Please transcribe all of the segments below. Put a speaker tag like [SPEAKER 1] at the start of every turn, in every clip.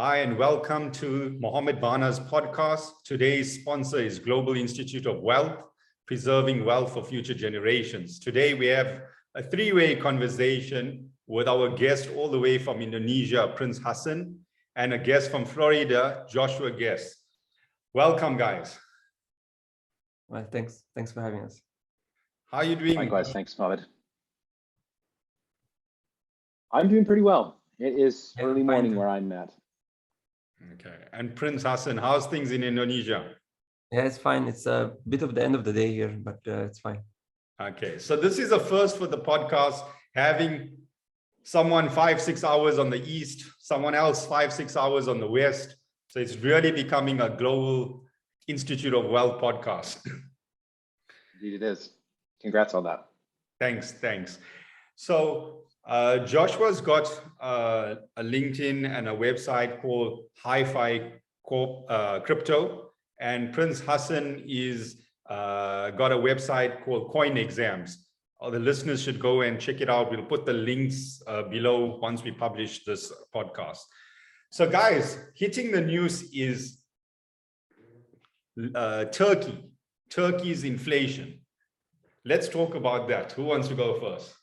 [SPEAKER 1] Hi, and welcome to Muhammad Bana's podcast. Today's sponsor is Global Institute of Wealth, Preserving Wealth for Future Generations. Today, we have a three-way conversation with our guest all the way from Indonesia, Prince Hasn, and a guest from Florida, Joshua Guest. Welcome, guys.
[SPEAKER 2] Well, thanks for having us.
[SPEAKER 1] How are you doing?
[SPEAKER 3] Likewise, thanks, Muhammad. I'm doing pretty well. It is early morning where I'm at.
[SPEAKER 1] Okay, and Prince Hasn, how's things in Indonesia?
[SPEAKER 2] Yeah, it's fine. It's a bit of the end of the day here, but it's fine.
[SPEAKER 1] Okay, so this is a first for the podcast, having someone 5-6 hours on the east, someone else 5-6 hours on the west. So it's really becoming a Global Institute of Wealth podcast.
[SPEAKER 3] Indeed it is. Congrats on that.
[SPEAKER 1] Thanks. So Joshua's got a LinkedIn and a website called HiFi Crypto, and Prince Hasn is got a website called CoinExams. All the listeners should go and check it out. We'll put the links below once we publish this podcast. So guys, hitting the news is Turkey's inflation. Let's talk about that. Who wants to go first?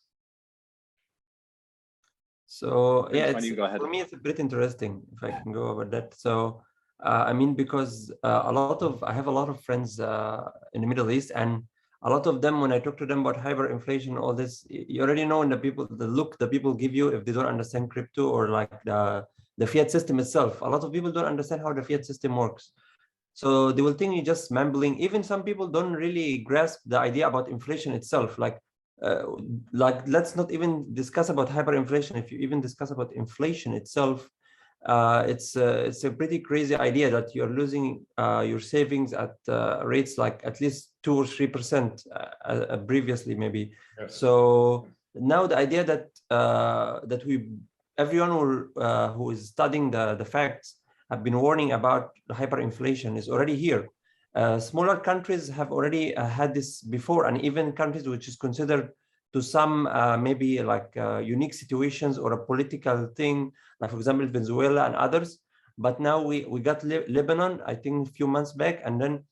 [SPEAKER 2] So yeah,
[SPEAKER 3] for
[SPEAKER 2] me it's a bit interesting if I can go over that. So I mean, because I have a lot of friends in the Middle East, and a lot of them, when I talk to them about hyperinflation, all this, you already know in the look the people give you if they don't understand crypto or like the fiat system itself. A lot of people don't understand how the fiat system works. So they will think you're just mumbling. Even some people don't really grasp the idea about inflation itself. Like let's not even discuss about hyperinflation. If you even discuss about inflation itself, it's a pretty crazy idea that you're losing your savings at rates like at least 2 or 3% previously, maybe.
[SPEAKER 1] Yes.
[SPEAKER 2] So now the idea that everyone who is studying the facts have been warning about the hyperinflation is already here. Smaller countries have already had this before, and even countries which is considered to some maybe like unique situations or a political thing, like for example Venezuela and others. But now we got Lebanon, I think a few months back, and then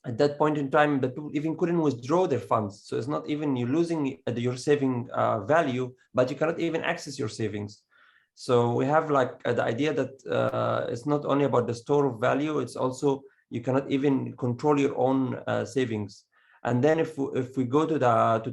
[SPEAKER 2] at that point in time the people even couldn't withdraw their funds. So it's not even you're losing your saving value, but you cannot even access your savings. So we have like the idea that it's not only about the store of value, it's also you cannot even control your own savings. And then if we go to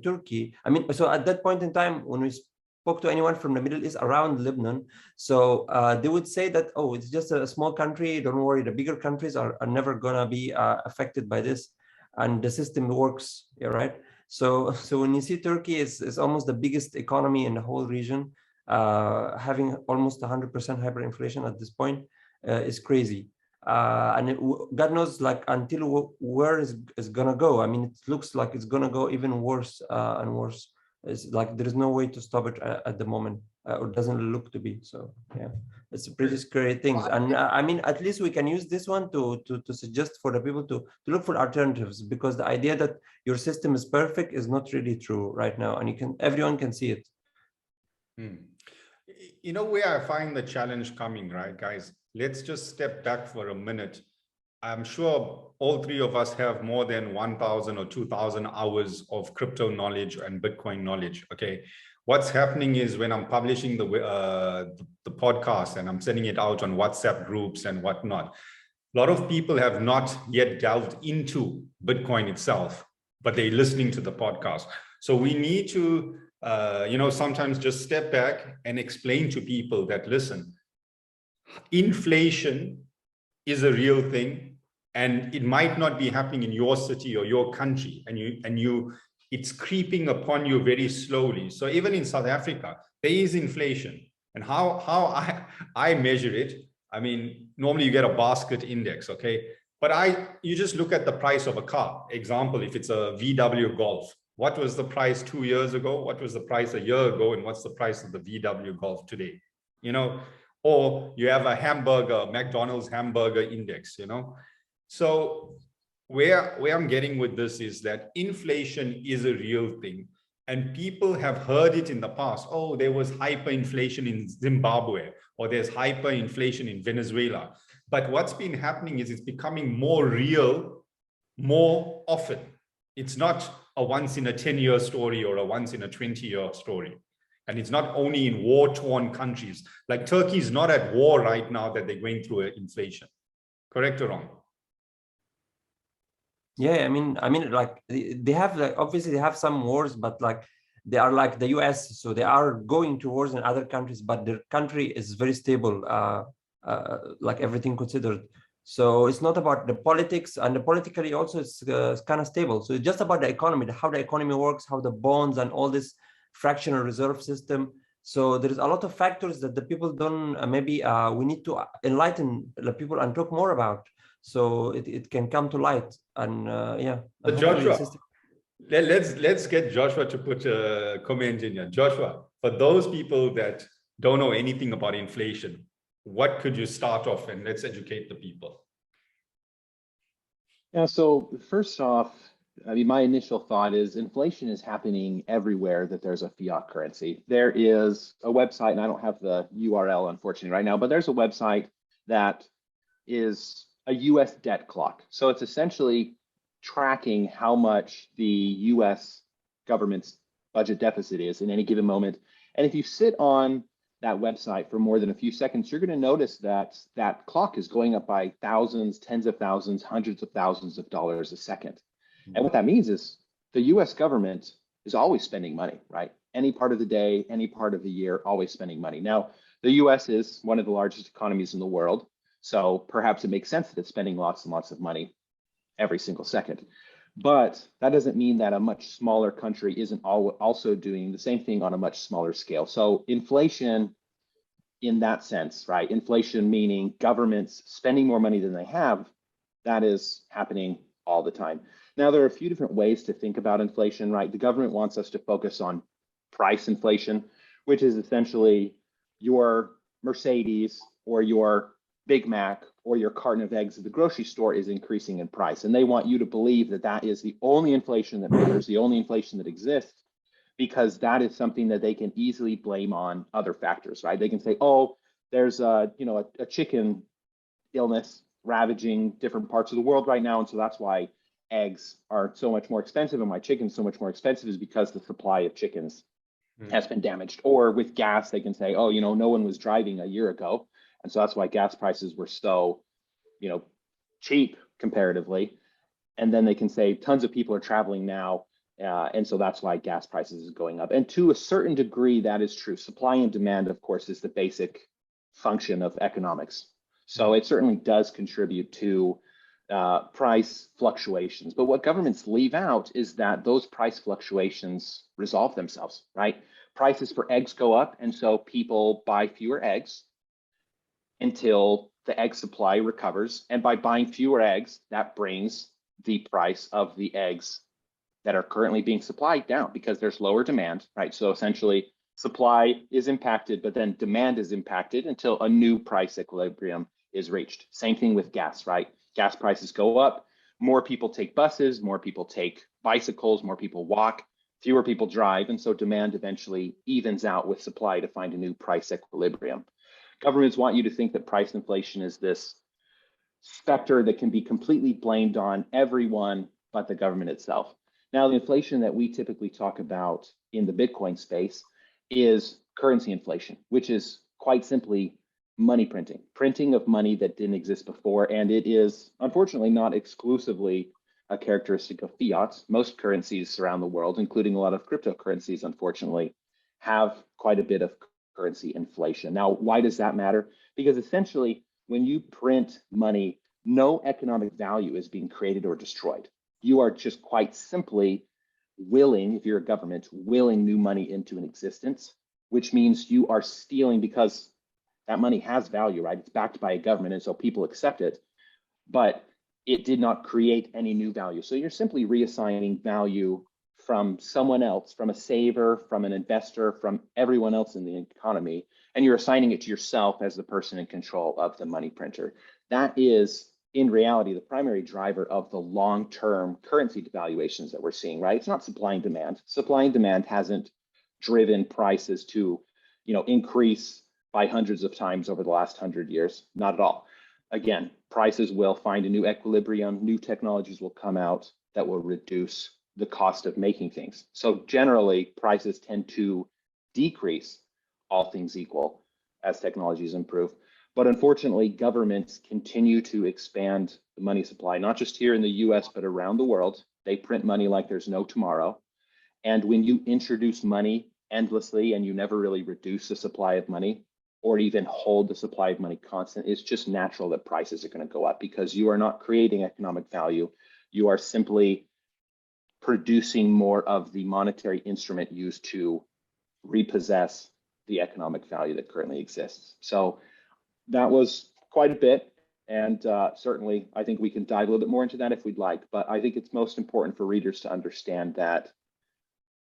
[SPEAKER 2] Turkey, I mean, so at that point in time, when we spoke to anyone from the Middle East around Lebanon, so they would say that, oh, it's just a small country, don't worry, the bigger countries are never gonna be affected by this, and the system works, right? So when you see Turkey is almost the biggest economy in the whole region, having almost 100% hyperinflation at this point is crazy. And God knows, like, until where is gonna go. I mean, it looks like it's gonna go even worse and worse. It's like there is no way to stop it at the moment, or doesn't look to be. So yeah, it's a pretty scary things. And I mean, at least we can use this one to suggest for the people to look for alternatives, because the idea that your system is perfect is not really true right now, and everyone can see it.
[SPEAKER 1] You know where I find the challenge coming, right, guys? Let's just step back for a minute. I'm sure all three of us have more than 1,000 or 2,000 hours of crypto knowledge and Bitcoin knowledge. Okay, what's happening is when I'm publishing the podcast and I'm sending it out on WhatsApp groups and whatnot, a lot of people have not yet delved into Bitcoin itself, but they're listening to the podcast. So we need to sometimes just step back and explain to people that, listen, inflation is a real thing, and it might not be happening in your city or your country, and it's creeping upon you very slowly. So even in South Africa, there is inflation. And how I measure it, I mean, normally you get a basket index, okay? But you just look at the price of a car. Example, if it's a VW Golf, what was the price 2 years ago? What was the price a year ago? And what's the price of the VW Golf today? You know, or you have a McDonald's hamburger index, you know? So where I'm getting with this is that inflation is a real thing. And people have heard it in the past. Oh, there was hyperinflation in Zimbabwe, or there's hyperinflation in Venezuela. But what's been happening is it's becoming more real, more often. It's not a once in a 10-year story or a once in a 20-year story. And it's not only in war-torn countries. Like Turkey is not at war right now that they're going through inflation. Correct or wrong?
[SPEAKER 2] Yeah, I mean, like they have, like, obviously they have some wars, but like they are like the US, so they are going to wars in other countries, but their country is very stable, like everything considered. So it's not about the politics, and the politically also it's kind of stable. So it's just about the economy, how the economy works, how the bonds and all this fractional reserve system. So there's a lot of factors that the people don't maybe we need to enlighten the people and talk more about, so it can come to light. And yeah.
[SPEAKER 1] But Joshua, let's get Joshua to put a comment in here. Joshua, for those people that don't know anything about inflation, what could you start off, and let's educate the people?
[SPEAKER 3] Yeah, so first off, I mean, my initial thought is inflation is happening everywhere that there's a fiat currency. There is a website, and I don't have the URL unfortunately right now, but there's a website that is a US debt clock. So it's essentially tracking how much the US government's budget deficit is in any given moment. And if you sit on that website for more than a few seconds, you're going to notice that that clock is going up by thousands, tens of thousands, hundreds of thousands of dollars a second. And what that means is the US government is always spending money, right? Any part of the day, any part of the year, always spending money. Now, the US is one of the largest economies in the world, so perhaps it makes sense that it's spending lots and lots of money every single second. But that doesn't mean that a much smaller country isn't also doing the same thing on a much smaller scale. So inflation in that sense, right? Inflation meaning governments spending more money than they have, that is happening all the time. Now, there are a few different ways to think about inflation, right? The government wants us to focus on price inflation, which is essentially your Mercedes or your Big Mac or your carton of eggs at the grocery store is increasing in price. And they want you to believe that that is the only inflation that matters, the only inflation that exists, because that is something that they can easily blame on other factors, right? They can say, oh, there's a chicken illness ravaging different parts of the world right now, and so that's why eggs are so much more expensive and why chicken's so much more expensive is because the supply of chickens has been damaged. Or with gas, they can say, oh, no one was driving a year ago, and so that's why gas prices were so, cheap comparatively. And then they can say tons of people are traveling now, and so that's why gas prices is going up. And to a certain degree, that is true. Supply and demand, of course, is the basic function of economics. So it certainly does contribute to price fluctuations. But what governments leave out is that those price fluctuations resolve themselves, right? Prices for eggs go up, and so people buy fewer eggs until the egg supply recovers. And by buying fewer eggs, that brings the price of the eggs that are currently being supplied down because there's lower demand, right? So essentially, supply is impacted, but then demand is impacted until a new price equilibrium is reached. Same thing with gas, right? Gas prices go up, more people take buses, more people take bicycles, more people walk, fewer people drive, and so demand eventually evens out with supply to find a new price equilibrium. Governments want you to think that price inflation is this specter that can be completely blamed on everyone but the government itself. Now, the inflation that we typically talk about in the Bitcoin space is currency inflation, which is quite simply money printing of money that didn't exist before. And it is unfortunately not exclusively a characteristic of fiat. Most currencies around the world, including a lot of cryptocurrencies, unfortunately, have quite a bit of currency inflation. Now, why does that matter? Because essentially, when you print money, no economic value is being created or destroyed. You are just quite simply willing, if you're a government, willing new money into an existence, which means you are stealing because that money has value, right? It's backed by a government, and so people accept it, but it did not create any new value. So you're simply reassigning value from someone else, from a saver, from an investor, from everyone else in the economy, and you're assigning it to yourself as the person in control of the money printer. That is in reality, the primary driver of the long-term currency devaluations that we're seeing, right? It's not supply and demand. Supply and demand hasn't driven prices to, increase by hundreds of times over the last 100 years. Not at all. Again, prices will find a new equilibrium. New technologies will come out that will reduce the cost of making things. So generally, prices tend to decrease, all things equal, as technologies improve. But unfortunately, governments continue to expand the money supply, not just here in the US, but around the world. They print money like there's no tomorrow. And when you introduce money endlessly and you never really reduce the supply of money or even hold the supply of money constant, it's just natural that prices are going to go up because you are not creating economic value. You are simply producing more of the monetary instrument used to repossess the economic value that currently exists. So that was quite a bit. And certainly, I think we can dive a little bit more into that if we'd like. But I think it's most important for readers to understand that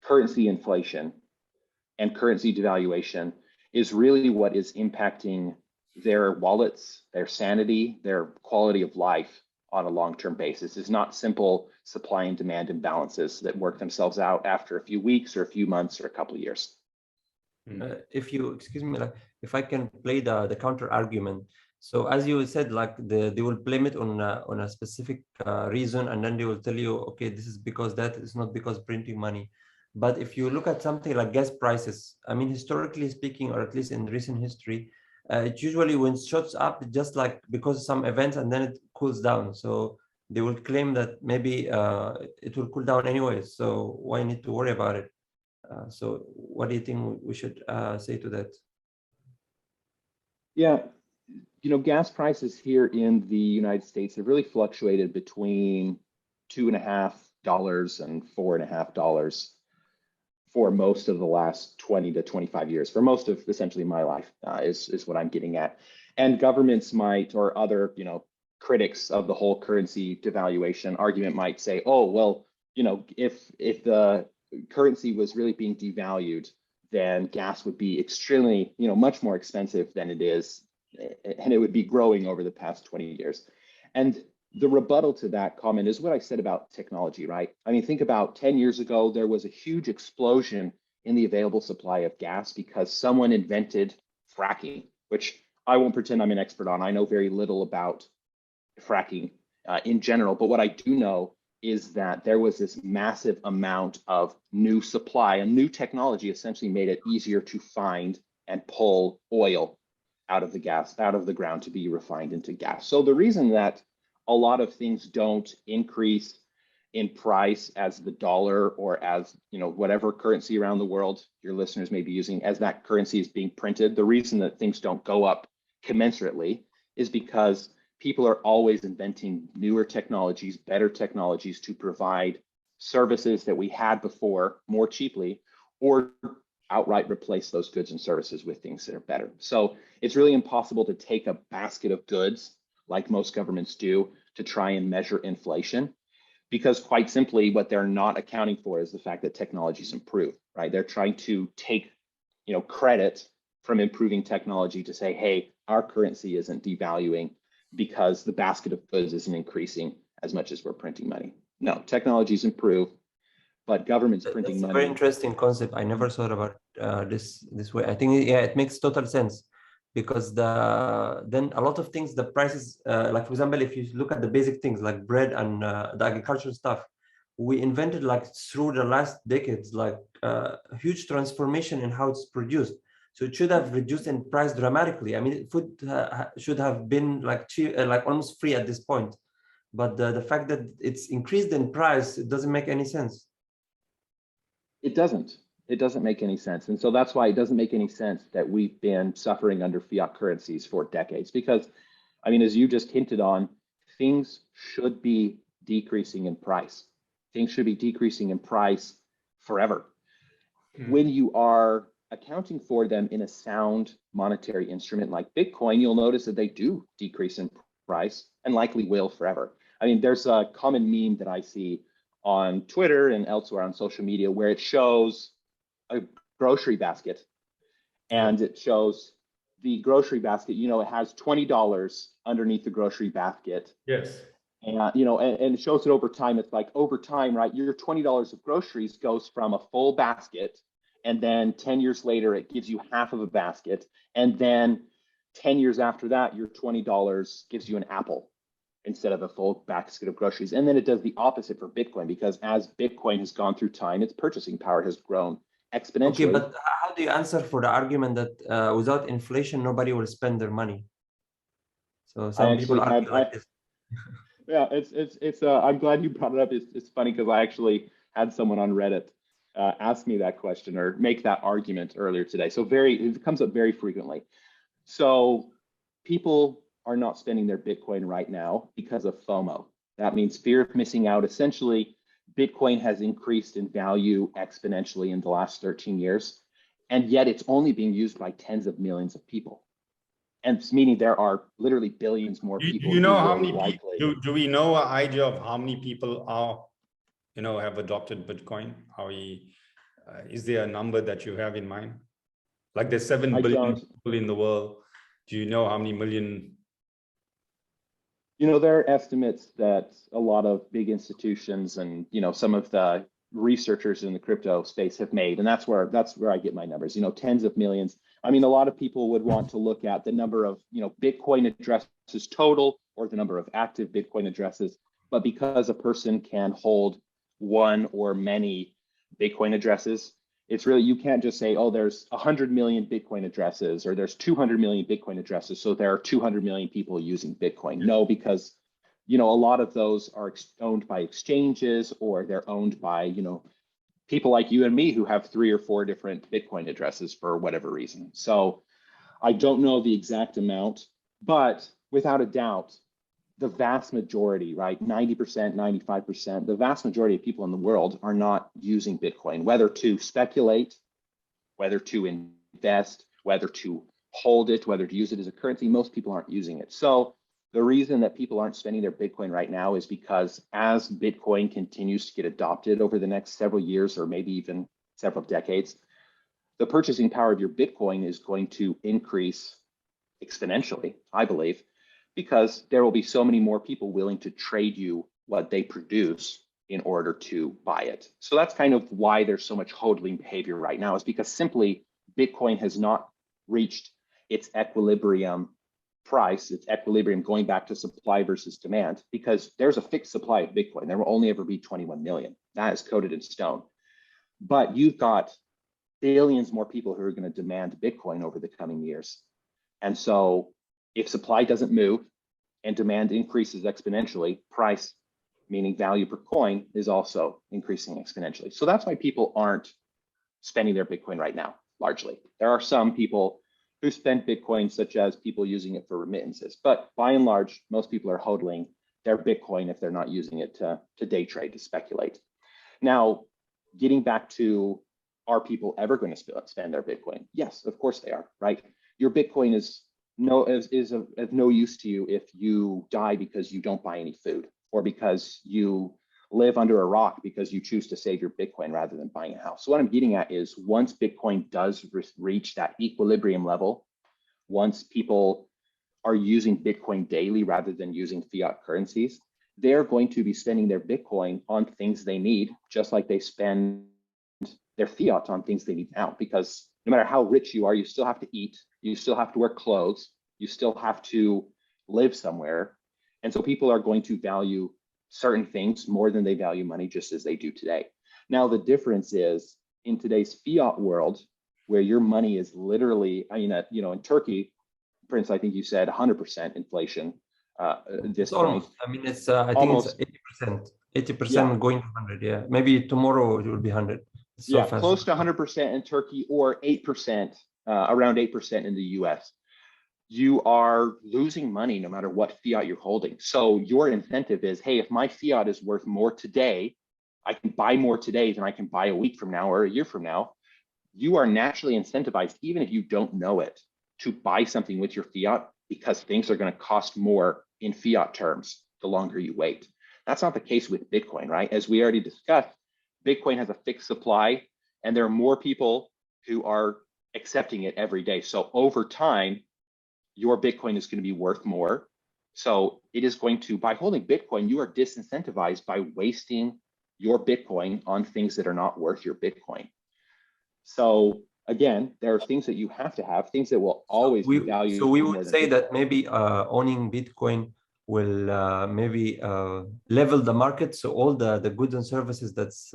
[SPEAKER 3] currency inflation and currency devaluation is really what is impacting their wallets, their sanity, their quality of life on a long-term basis. It's not simple supply and demand imbalances that work themselves out after a few weeks or a few months or a couple of years.
[SPEAKER 2] If you excuse me, like if I can play the counter argument. So as you said, like they will blame it on a specific reason, and then they will tell you, okay, this is because that is not because printing money. But if you look at something like gas prices, I mean, historically speaking, or at least in recent history, it usually when it shoots up, just like because of some events, and then it cools down. So they will claim that maybe it will cool down anyway. So why need to worry about it? So what do you think we should say to that?
[SPEAKER 3] Yeah, gas prices here in the United States have really fluctuated between $2.50 and $4.50 for most of the last 20 to 25 years, for most of essentially my life, is what I'm getting at. And governments might, or other, critics of the whole currency devaluation argument might say, oh, well, if the currency was really being devalued, then gas would be extremely, much more expensive than it is, and it would be growing over the past 20 years. And the rebuttal to that comment is what I said about technology, right? I mean, think about 10 years ago, there was a huge explosion in the available supply of gas because someone invented fracking, which I won't pretend I'm an expert on. I know very little about fracking in general, but what I do know is that there was this massive amount of new supply, and new technology essentially made it easier to find and pull oil out of the ground to be refined into gas. So the reason that a lot of things don't increase in price as the dollar or as whatever currency around the world your listeners may be using, as that currency is being printed, the reason that things don't go up commensurately is because people are always inventing newer technologies, better technologies to provide services that we had before more cheaply, or outright replace those goods and services with things that are better. So it's really impossible to take a basket of goods, like most governments do, to try and measure inflation, because quite simply, what they're not accounting for is the fact that technologies improve, right? They're trying to take, credit from improving technology to say, hey, our currency isn't devaluing because the basket of goods isn't increasing as much as we're printing money. No, technologies improve, but governments printing money.
[SPEAKER 2] That's a very interesting concept. I never thought about this way. I think, yeah, it makes total sense, because then a lot of things, the prices, like for example, if you look at the basic things like bread and the agricultural stuff, we invented like through the last decades, like a huge transformation in how it's produced. So it should have reduced in price dramatically. I mean, food should have been like cheap, like almost free at this point. But the fact that it's increased in price, it doesn't make any sense.
[SPEAKER 3] It doesn't. It doesn't make any sense. And so that's why it doesn't make any sense that we've been suffering under fiat currencies for decades. Because, I mean, as you just hinted on, things should be decreasing in price. Things should be decreasing in price forever. When you are accounting for them in a sound monetary instrument like Bitcoin, you'll notice that they do decrease in price and likely will forever. I mean, there's a common meme that I see on Twitter and elsewhere on social media where it shows a grocery basket and it shows the grocery basket, you know, it has $20 underneath the grocery basket.
[SPEAKER 1] Yes.
[SPEAKER 3] And, you know, and it shows it over time. It's like over time, right? Your $20 of groceries goes from a full basket. And then 10 years later, it gives you half of a basket. And then 10 years after that, your $20 gives you an apple instead of a full basket of groceries. And then it does the opposite for Bitcoin, because as Bitcoin has gone through time, its purchasing power has grown exponentially.
[SPEAKER 2] Okay, but how do you answer for the argument that without inflation, nobody will spend their money? So some people argue like this.
[SPEAKER 3] Yeah, it's I'm glad you brought it up. It's funny because I actually had someone on Reddit ask me that question or make that argument earlier today. So it comes up very frequently. So people are not spending their Bitcoin right now because of FOMO. That means fear of missing out. Essentially, Bitcoin has increased in value exponentially in the last 13 years, and yet it's only being used by tens of millions of people. And it's meaning there are literally billions more people.
[SPEAKER 1] Do you know how many people, do we know an idea of how many people are, you know, have adopted Bitcoin? Is there a number that you have in mind? Like there's 7 billion people in the world. Do you know how many million?
[SPEAKER 3] You know, there are estimates that a lot of big institutions and, you know, some of the researchers in the crypto space have made, and that's where I get my numbers, you know, tens of millions. I mean, a lot of people would want to look at the number of, you know, Bitcoin addresses total or the number of active Bitcoin addresses. But because a person can hold one or many Bitcoin addresses, it's really, you can't just say, oh, there's 100 million Bitcoin addresses or there's 200 million Bitcoin addresses, so there are 200 million people using Bitcoin. No, because, you know, a lot of those are owned by exchanges or they're owned by, you know, people like you and me who have 3 or 4 different Bitcoin addresses for whatever reason. So I don't know the exact amount, but without a doubt, the vast majority, right, 90%, 95%, the vast majority of people in the world are not using Bitcoin, whether to speculate, whether to invest, whether to hold it, whether to use it as a currency. Most people aren't using it. So the reason that people aren't spending their Bitcoin right now is because as Bitcoin continues to get adopted over the next several years or maybe even several decades, the purchasing power of your Bitcoin is going to increase exponentially, I believe, because there will be so many more people willing to trade you what they produce in order to buy it. So that's kind of why there's so much hodling behavior right now, is because simply Bitcoin has not reached its equilibrium price, its equilibrium going back to supply versus demand, because there's a fixed supply of Bitcoin. There will only ever be 21 million. That is coded in stone. But you've got billions more people who are going to demand Bitcoin over the coming years. And so if supply doesn't move and demand increases exponentially, price, meaning value per coin, is also increasing exponentially. So that's why people aren't spending their Bitcoin right now, largely. There are some people who spend Bitcoin, such as people using it for remittances. But by and large, most people are hodling their Bitcoin if they're not using it to day trade, to speculate. Now, getting back to, are people ever going to spend their Bitcoin? Yes, of course they are, right? Your Bitcoin is of no use to you if you die because you don't buy any food, or because you live under a rock because you choose to save your Bitcoin rather than buying a house. So what I'm getting at is, once Bitcoin does reach that equilibrium level, once people are using Bitcoin daily rather than using fiat currencies, they're going to be spending their Bitcoin on things they need, just like they spend their fiat on things they need now. Because no matter how rich you are, you still have to eat, you still have to wear clothes, you still have to live somewhere. And so people are going to value certain things more than they value money, just as they do today. Now, the difference is, in today's fiat world, where your money is literally, I mean, you know, in Turkey, Prince, I think you said 100% inflation. This
[SPEAKER 2] almost, I mean, it's I think it's 80% going to 100. Yeah, maybe tomorrow it will be 100. So fast.
[SPEAKER 3] Close to 100% in Turkey, or 8%, around 8% in the US. You are losing money no matter what fiat you're holding. So your incentive is, hey, if my fiat is worth more today, I can buy more today than I can buy a week from now or a year from now. You are naturally incentivized, even if you don't know it, to buy something with your fiat, because things are going to cost more in fiat terms the longer you wait. That's not the case with Bitcoin, right? As we already discussed, Bitcoin has a fixed supply, and there are more people who are accepting it every day. So over time, your Bitcoin is going to be worth more. So it is going to, by holding Bitcoin, you are disincentivized by wasting your Bitcoin on things that are not worth your Bitcoin. So again, there are things that you have to have, things that will always be valued.
[SPEAKER 2] So we would say that maybe owning Bitcoin will maybe level the market. So all the goods and services that's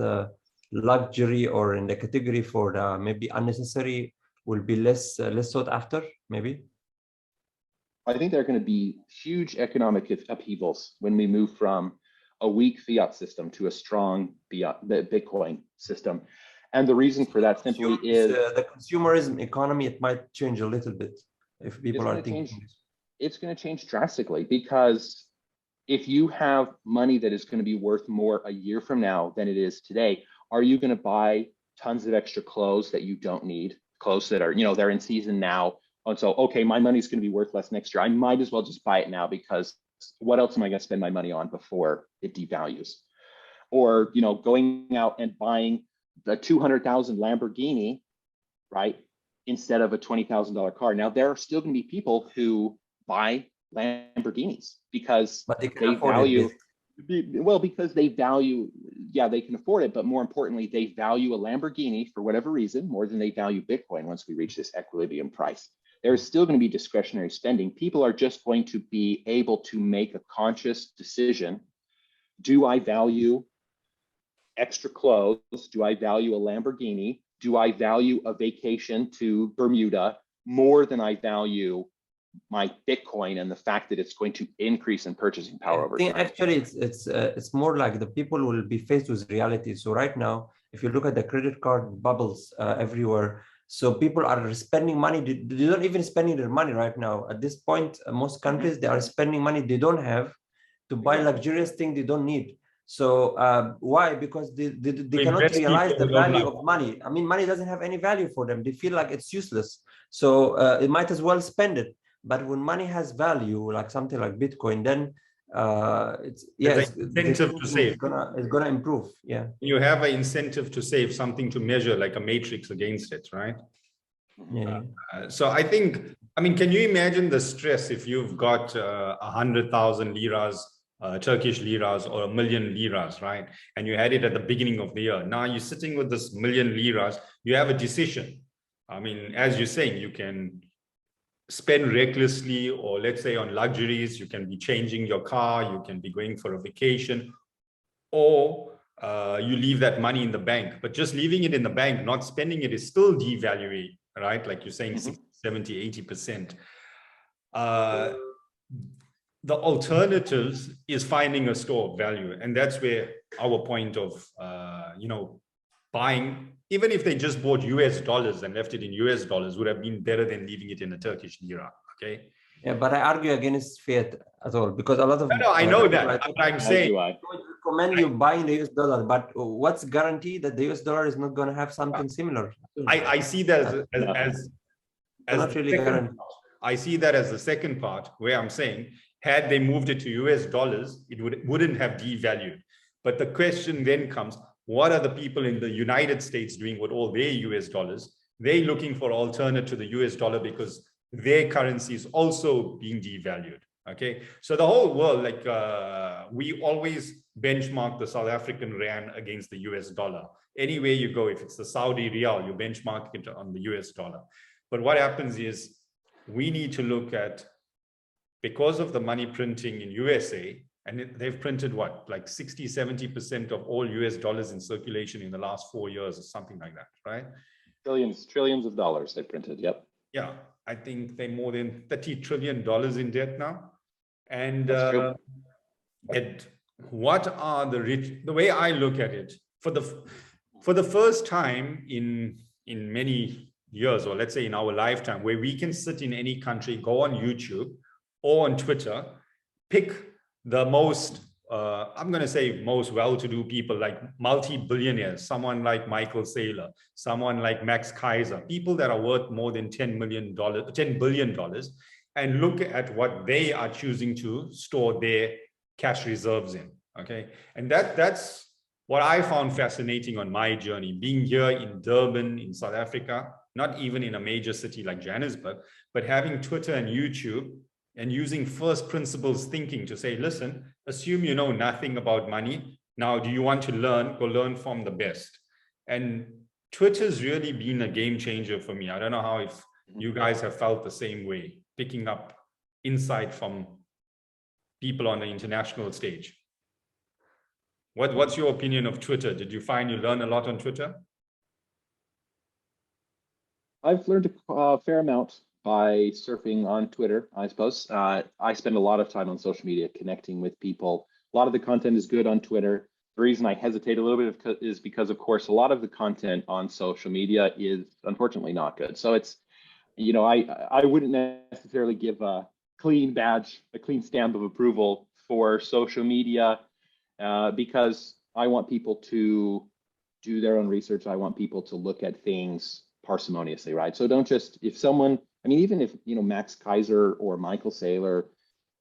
[SPEAKER 2] luxury or in the category for maybe unnecessary will be less sought after, maybe.
[SPEAKER 3] I think there are going to be huge economic upheavals when we move from a weak fiat system to a strong Bitcoin system. And the reason for that simply is
[SPEAKER 2] the consumerism economy. It might change a little bit if people are thinking.
[SPEAKER 3] It's going to change drastically, because if you have money that is going to be worth more a year from now than it is today, are you going to buy tons of extra clothes that you don't need, clothes that are, they're in season now? And so, okay, my money's going to be worth less next year. I might as well just buy it now, because what else am I going to spend my money on before it devalues? Or, going out and buying the 200,000 Lamborghini, right, instead of a $20,000 car. Now, there are still going to be people who buy Lamborghinis because they value, because they value, they can afford it, but more importantly, they value a Lamborghini for whatever reason more than they value Bitcoin once we reach this equilibrium price. There's still going to be discretionary spending. People are just going to be able to make a conscious decision. Do I value extra clothes? Do I value a Lamborghini? Do I value a vacation to Bermuda more than I value my Bitcoin and the fact that it's going to increase in purchasing power over time?
[SPEAKER 2] Actually, it's more like the people will be faced with reality. So right now, if you look at the credit card bubbles everywhere, so people are spending money. They don't even spending their money right now. At this point, most countries, they are spending money they don't have to buy luxurious things they don't need. So why? Because they cannot realize the value of money. I mean, money doesn't have any value for them. They feel like it's useless. So it might as well spend it. But when money has value, like something like Bitcoin, then it's
[SPEAKER 1] incentive to save.
[SPEAKER 2] It's gonna improve. Yeah.
[SPEAKER 1] You have an incentive to save, something to measure, like a matrix against it, right?
[SPEAKER 2] Yeah.
[SPEAKER 1] So I think, can you imagine the stress if you've got 100,000 liras, Turkish liras, or 1,000,000 liras, right? And you had it at the beginning of the year. Now you're sitting with this 1,000,000 liras. You have a decision. As you're saying, you can spend recklessly, or let's say on luxuries. You can be changing your car. You can be going for a vacation, or you leave that money in the bank. But just leaving it in the bank, not spending it, is still devaluing, right? Like you're saying, 60, 70, 80%. The alternatives is finding a store of value. And that's where our point of, buying, even if they just bought US dollars and left it in US dollars, would have been better than leaving it in a Turkish lira, okay?
[SPEAKER 2] Yeah, but I argue against fiat at all, because a lot of...
[SPEAKER 1] No, I know that. I'm saying...
[SPEAKER 2] I would recommend you buying the US dollar, but what's guaranteed that the US dollar is not going to have something similar?
[SPEAKER 1] I see that as
[SPEAKER 2] not really guaranteed.
[SPEAKER 1] I see that as the second part, where I'm saying, had they moved it to US dollars, it wouldn't have devalued. But the question then comes, what are the people in the United States doing with all their US dollars? They're looking for alternate to the US dollar because their currency is also being devalued, okay? So the whole world, like we always benchmark the South African rand against the US dollar. Anywhere you go, if it's the Saudi riyal, you benchmark it on the US dollar. But what happens is we need to look at, because of the money printing in USA, and they've printed what, like 60, 70% of all US dollars in circulation in the last 4 years or something like that, right?
[SPEAKER 3] Trillions of dollars they printed, yep.
[SPEAKER 1] Yeah, I think they're more than $30 trillion in debt now. And what are the way I look at it, for the first time in many years, or let's say in our lifetime, where we can sit in any country, go on YouTube or on Twitter, pick the most, I'm going to say most well-to-do people, like multi-billionaires, someone like Michael Saylor, someone like Max Kaiser, people that are worth more than $10 billion, and look at what they are choosing to store their cash reserves in, okay? And that's what I found fascinating on my journey, being here in Durban, in South Africa. not even in a major city like Johannesburg, but having Twitter and YouTube and using first principles thinking to say, listen, assume you know nothing about money. Now, do you want to learn? Go learn from the best. And Twitter's really been a game changer for me. I don't know how if you guys have felt the same way, picking up insight from people on the international stage. What's your opinion of Twitter? Did you find you learn a lot on Twitter?
[SPEAKER 3] I've learned a fair amount by surfing on Twitter, I suppose. I spend a lot of time on social media connecting with people. A lot of the content is good on Twitter. The reason I hesitate a little bit is because, of course, a lot of the content on social media is unfortunately not good. So it's, you know, I wouldn't necessarily give a clean badge, a clean stamp of approval for social media because I want people to do their own research. I want people to look at things parsimoniously, right? So don't just, if someone, I mean, even if, you know, Max Kaiser or Michael Saylor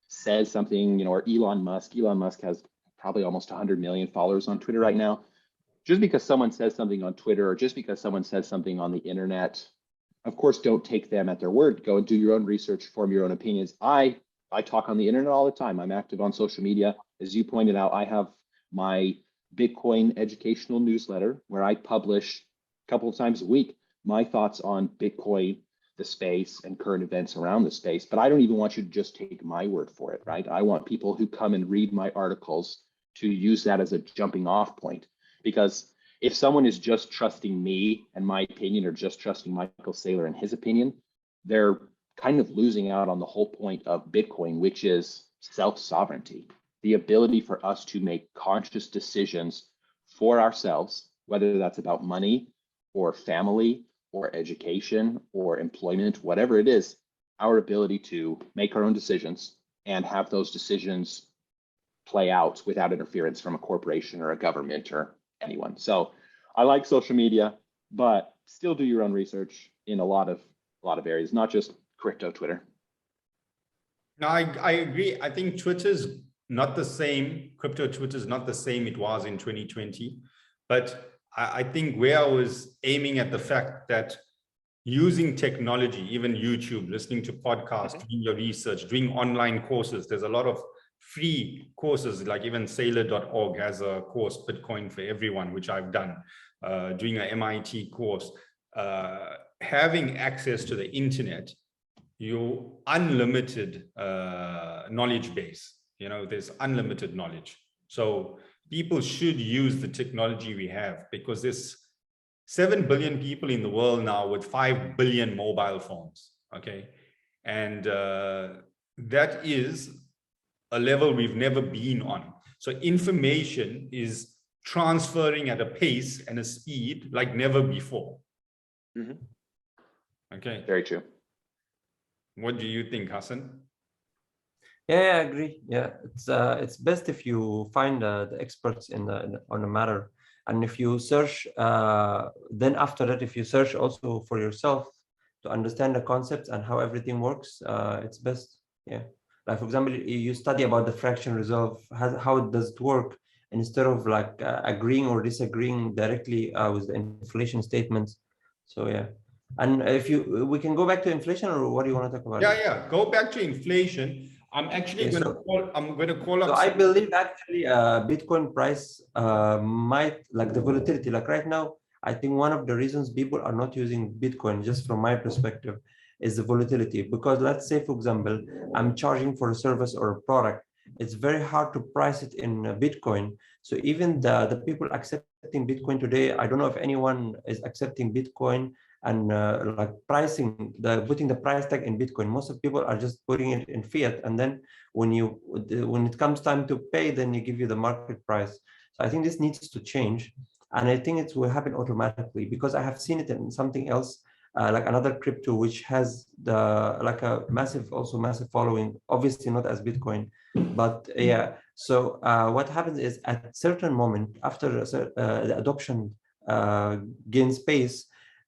[SPEAKER 3] says something, you know, or Elon Musk has probably almost 100 million followers on Twitter right now. Just because someone says something on Twitter or just because someone says something on the internet, of course, don't take them at their word. Go and do your own research, form your own opinions. I talk on the internet all the time. I'm active on social media. As you pointed out, I have my Bitcoin educational newsletter where I publish a couple of times a week my thoughts on Bitcoin, the space, and current events around the space. But I don't even want you to just take my word for it, right? I want people who come and read my articles to use that as a jumping off point. Because if someone is just trusting me and my opinion or just trusting Michael Saylor and his opinion, they're kind of losing out on the whole point of Bitcoin, which is self-sovereignty, the ability for us to make conscious decisions for ourselves, whether that's about money or family or education or employment, whatever it is, our ability to make our own decisions and have those decisions play out without interference from a corporation or a government or anyone. So I like social media, but still do your own research in a lot of areas, not just crypto Twitter.
[SPEAKER 1] No, I agree. I think Twitter's not the same. Crypto Twitter's not the same it was in 2020. But I think where I was aiming at the fact that using technology, even YouTube, listening to podcasts, doing your research, doing online courses, there's a lot of free courses, like even Saylor.org has a course, Bitcoin for Everyone, which I've done, doing an MIT course, having access to the internet, your unlimited knowledge base, you know, there's unlimited knowledge. So people should use the technology we have because there's 7 billion people in the world now with 5 billion mobile phones, okay? And that is a level we've never been on. So information is transferring at a pace and a speed like never before. Okay.
[SPEAKER 3] Very true.
[SPEAKER 1] What do you think, Hassan?
[SPEAKER 2] Yeah, I agree. Yeah, it's best if you find the experts on the matter, and if you search, then after that, if you search also for yourself to understand the concepts and how everything works, it's best. Yeah, like for example, you study about the fraction reserve, how does it work, instead of like agreeing or disagreeing directly with the inflation statements. So yeah. And if we can go back to inflation, or what do you want to talk about?
[SPEAKER 1] Yeah. Go back to inflation. I'm actually going to call up.
[SPEAKER 2] So I believe actually Bitcoin price might, like the volatility, like right now, I think one of the reasons people are not using Bitcoin, just from my perspective, is the volatility. Because let's say, for example, I'm charging for a service or a product. It's very hard to price it in Bitcoin. So even the people accepting Bitcoin today, I don't know if anyone is accepting Bitcoin and like putting the price tag in Bitcoin. Most of people are just putting it in fiat, and then when it comes time to pay, then you give you the market price. So I think this needs to change, and I think it will happen automatically, because I have seen it in something else, like another crypto which has a massive following, obviously not as Bitcoin, but yeah. So what happens is, at certain moment after the adoption gains pace,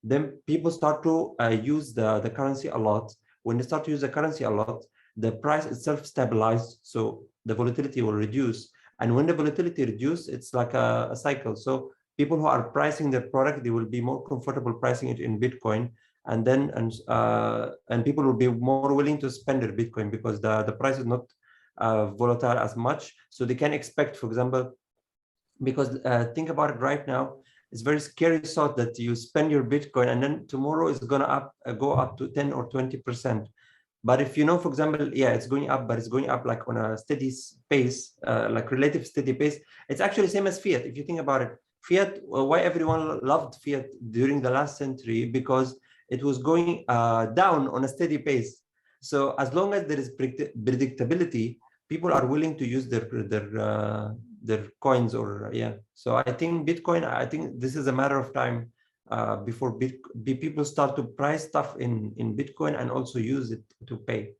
[SPEAKER 2] then people start to use the currency a lot. When they start to use the currency a lot, the price itself stabilized, so the volatility will reduce. And when the volatility reduces, it's like a cycle. So people who are pricing their product, they will be more comfortable pricing it in Bitcoin. and then and people will be more willing to spend their Bitcoin because the price is not volatile as much. So they can expect, for example, because think about it right now, it's very scary thought that you spend your Bitcoin and then tomorrow it's gonna go up to 10 or 20%. But if you know, for example, yeah, it's going up, but it's going up like on a steady pace, like relative steady pace. It's actually same as fiat. If you think about it, fiat, why everyone loved fiat during the last century? Because it was going down on a steady pace. So as long as there is predictability, people are willing to use their coins, or yeah. So I think Bitcoin, I think this is a matter of time before people start to price stuff in Bitcoin and also use it to pay.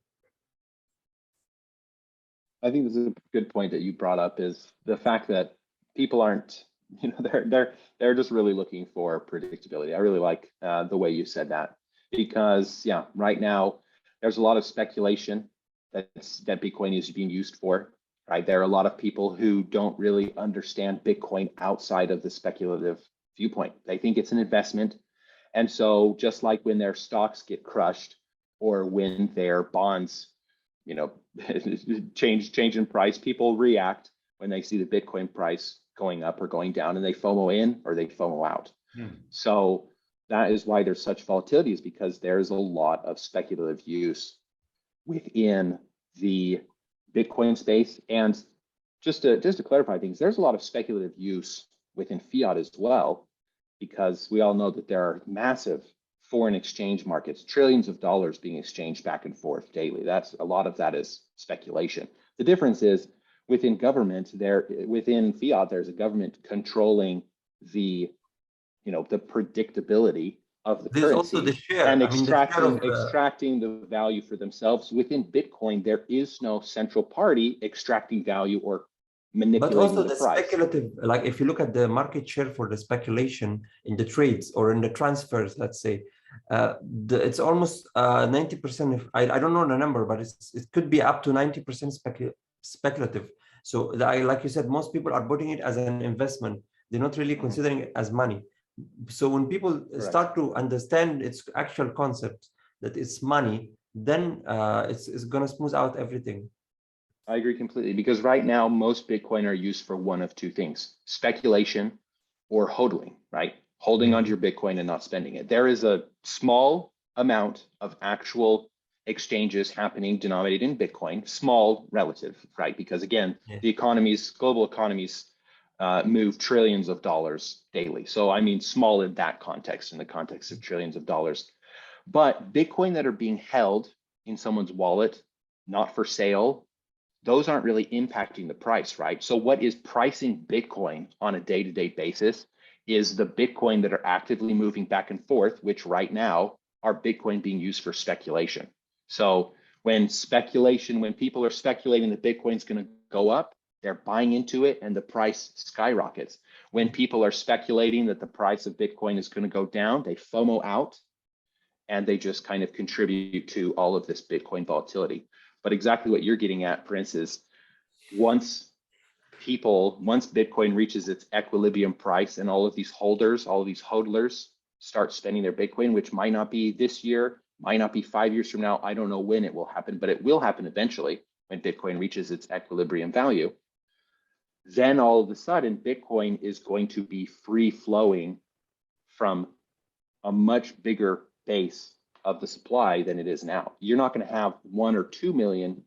[SPEAKER 3] I think this is a good point that you brought up, is the fact that people aren't, you know, they're just really looking for predictability. I really like the way you said that, because yeah, right now there's a lot of speculation that Bitcoin is being used for. Right, there are a lot of people who don't really understand Bitcoin outside of the speculative viewpoint. They think it's an investment. And so just like when their stocks get crushed, or when their bonds, you know, change in price, people react when they see the Bitcoin price going up or going down, and they FOMO in or they FOMO out. So that is why there's such volatility, is because there's a lot of speculative use within the Bitcoin space. And just to clarify things, there's a lot of speculative use within fiat as well, because we all know that there are massive foreign exchange markets, trillions of dollars being exchanged back and forth daily. That's a lot of that is speculation. The difference is within government, within fiat, there's a government controlling the, you know, the predictability of the
[SPEAKER 2] There's
[SPEAKER 3] currency,
[SPEAKER 2] also the share,
[SPEAKER 3] and
[SPEAKER 2] extracting
[SPEAKER 3] the value for themselves. Within Bitcoin, there is no central party extracting value or manipulating
[SPEAKER 2] but also
[SPEAKER 3] the
[SPEAKER 2] the
[SPEAKER 3] price.
[SPEAKER 2] speculative, like if you look at the market share for the speculation in the trades or in the transfers, let's say, it's almost 90%. If I don't know the number, but it could be up to 90% speculative. So like you said, most people are putting it as an investment. They're not really considering it as money. So when people start to understand its actual concept, that it's money, then it's going to smooth out everything.
[SPEAKER 3] I agree completely, because right now most Bitcoin are used for one of two things: speculation or hodling, right? Holding onto your Bitcoin and not spending it. There is a small amount of actual exchanges happening denominated in Bitcoin, small relative, right? Because again, the global economies move trillions of dollars daily. So I mean, small in that context, in the context of trillions of dollars. But Bitcoin that are being held in someone's wallet, not for sale, those aren't really impacting the price, right? So what is pricing Bitcoin on a day-to-day basis is the Bitcoin that are actively moving back and forth, which right now are Bitcoin being used for speculation. So when people are speculating that Bitcoin's going to go up, they're buying into it and the price skyrockets. When people are speculating that the price of Bitcoin is going to go down, they FOMO out and they just kind of contribute to all of this Bitcoin volatility. But exactly what you're getting at, Prince, is once Bitcoin reaches its equilibrium price and all of these hodlers start spending their Bitcoin, which might not be this year, might not be 5 years from now, I don't know when it will happen, but it will happen eventually when Bitcoin reaches its equilibrium value. Then all of a sudden, Bitcoin is going to be free flowing from a much bigger base of the supply than it is now. You're not going to have 1 or 2 million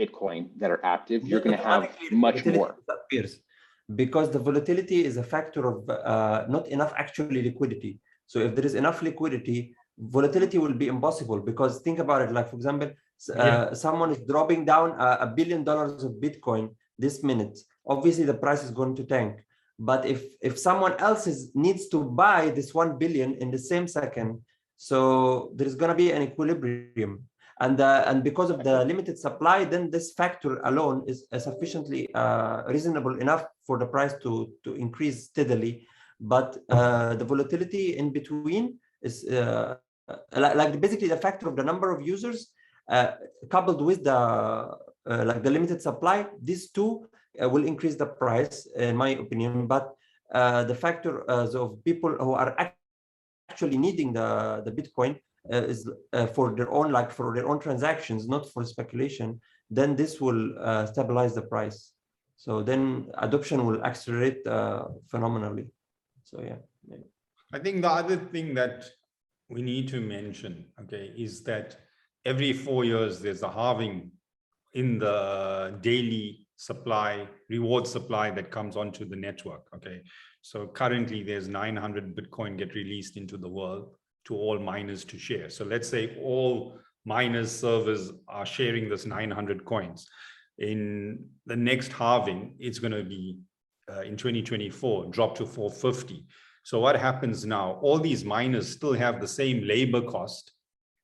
[SPEAKER 3] Bitcoin that are active. You're going to have much more.
[SPEAKER 2] Because the volatility is a factor of not enough actually liquidity. So if there is enough liquidity, volatility will be impossible. Because think about it, like for example, someone is dropping down $1 billion of Bitcoin this minute. Obviously, the price is going to tank. But if someone else needs to buy this 1 billion in the same second, so there's going to be an equilibrium. And because of the limited supply, then this factor alone is sufficiently reasonable enough for the price to increase steadily. But the volatility in between is like basically the factor of the number of users coupled with the limited supply. These two will increase the price, in my opinion. But the factor of people who are actually needing the Bitcoin is for their own transactions, not for speculation, then this will stabilize the price. So then adoption will accelerate phenomenally. So yeah.
[SPEAKER 1] I think the other thing that we need to mention, okay, is that every 4 years there's a halving in the daily supply, reward supply that comes onto the network. Okay, so currently there's 900 Bitcoin get released into the world to all miners to share. So let's say all miners servers are sharing this 900 coins. In the next halving, it's going to be in 2024 drop to 450. So what happens now? All these miners still have the same labor cost,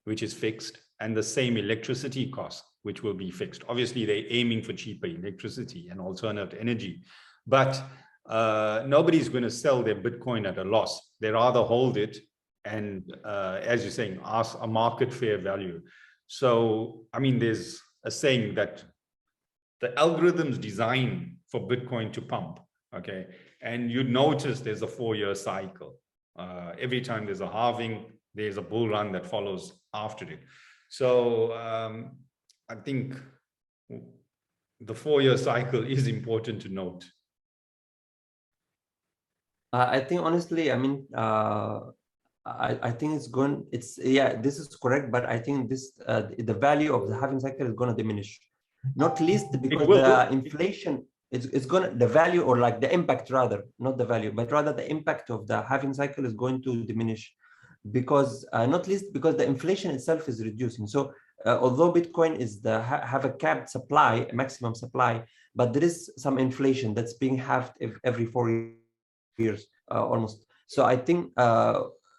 [SPEAKER 1] which is fixed, and the same electricity cost, which will be fixed. Obviously, they're aiming for cheaper electricity and alternative energy, but nobody's going to sell their Bitcoin at a loss. They rather hold it and, as you're saying, ask a market fair value. So, I mean, there's a saying that the algorithm's designed for Bitcoin to pump, okay? And you'd notice there's a 4-year cycle. Every time there's a halving, there's a bull run that follows after it. So I think the 4-year cycle is important to note.
[SPEAKER 2] I think honestly, I mean, I think this is correct, but I think this the value of the halving cycle is going to diminish, not least because the inflation. It's gonna, the value, or like the impact rather, not the value, but rather the impact of the halving cycle is going to diminish, because not least because the inflation itself is reducing. So although Bitcoin is have a capped supply, a maximum supply, but there is some inflation that's being halved every 4 years almost. So I think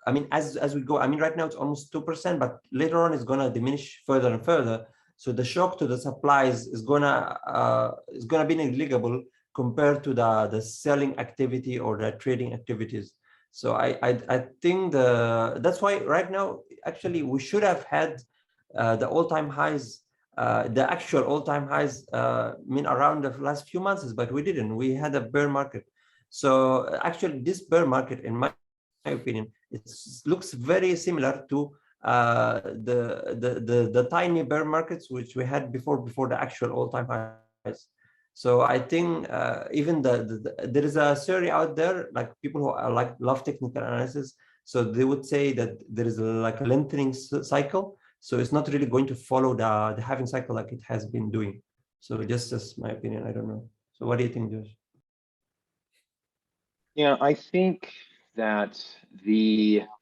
[SPEAKER 2] I mean, as we go, I mean, right now it's almost 2%, but later on it's gonna diminish further and further. So the shock to the supplies is gonna be negligible compared to the selling activity or the trading activities. So I think that's why right now actually we should have had the all-time highs, the actual all-time highs, I mean, around the last few months, but we didn't. We had a bear market. So actually, this bear market, in my opinion, it looks very similar to the tiny bear markets which we had before the actual all-time highs. So I think even there is a theory out there, like people who are love technical analysis, so they would say that there is like a lengthening cycle, so it's not really going to follow the halving cycle like it has been doing. So just as my opinion, I don't know. So what do you think, Josh?
[SPEAKER 3] Yeah, I think that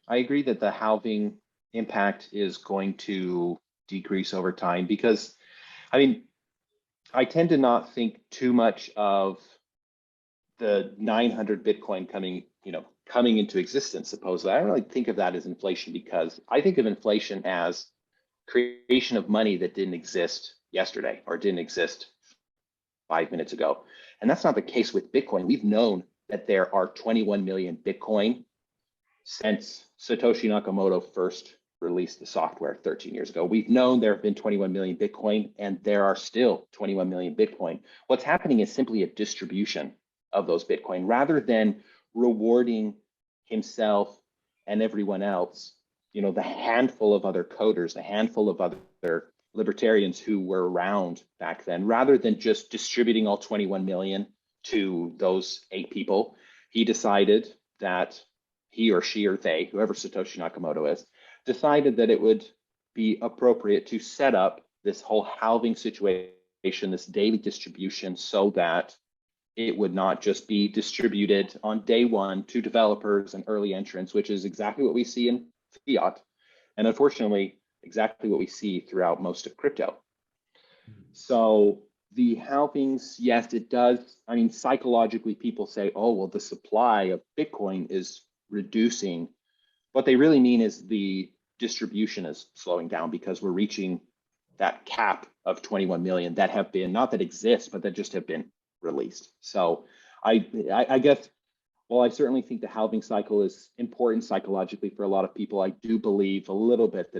[SPEAKER 3] I agree that the halving impact is going to decrease over time, because I mean, I tend to not think too much of the 900 Bitcoin coming into existence, supposedly. I don't really think of that as inflation, because I think of inflation as creation of money that didn't exist yesterday or didn't exist 5 minutes ago. And that's not the case with Bitcoin. We've known that there are 21 million Bitcoin since Satoshi Nakamoto first released the software 13 years ago. We've known there have been 21 million Bitcoin, and there are still 21 million Bitcoin. What's happening is simply a distribution of those Bitcoin, rather than rewarding himself and everyone else, the handful of other coders, the handful of other libertarians who were around back then. Rather than just distributing all 21 million to those 8 people, he decided that he or she or they, whoever Satoshi Nakamoto is, decided that it would be appropriate to set up this whole halving situation, this daily distribution, so that it would not just be distributed on day one to developers and early entrants, which is exactly what we see in fiat, and unfortunately, exactly what we see throughout most of crypto. So the halvings, yes, it does. I mean, psychologically, people say, oh, well, the supply of Bitcoin is reducing. What they really mean is the distribution is slowing down, because we're reaching that cap of 21 million that have been, not that exist, but that just have been released. So I guess, while I certainly think the halving cycle is important psychologically for a lot of people, I do believe a little bit that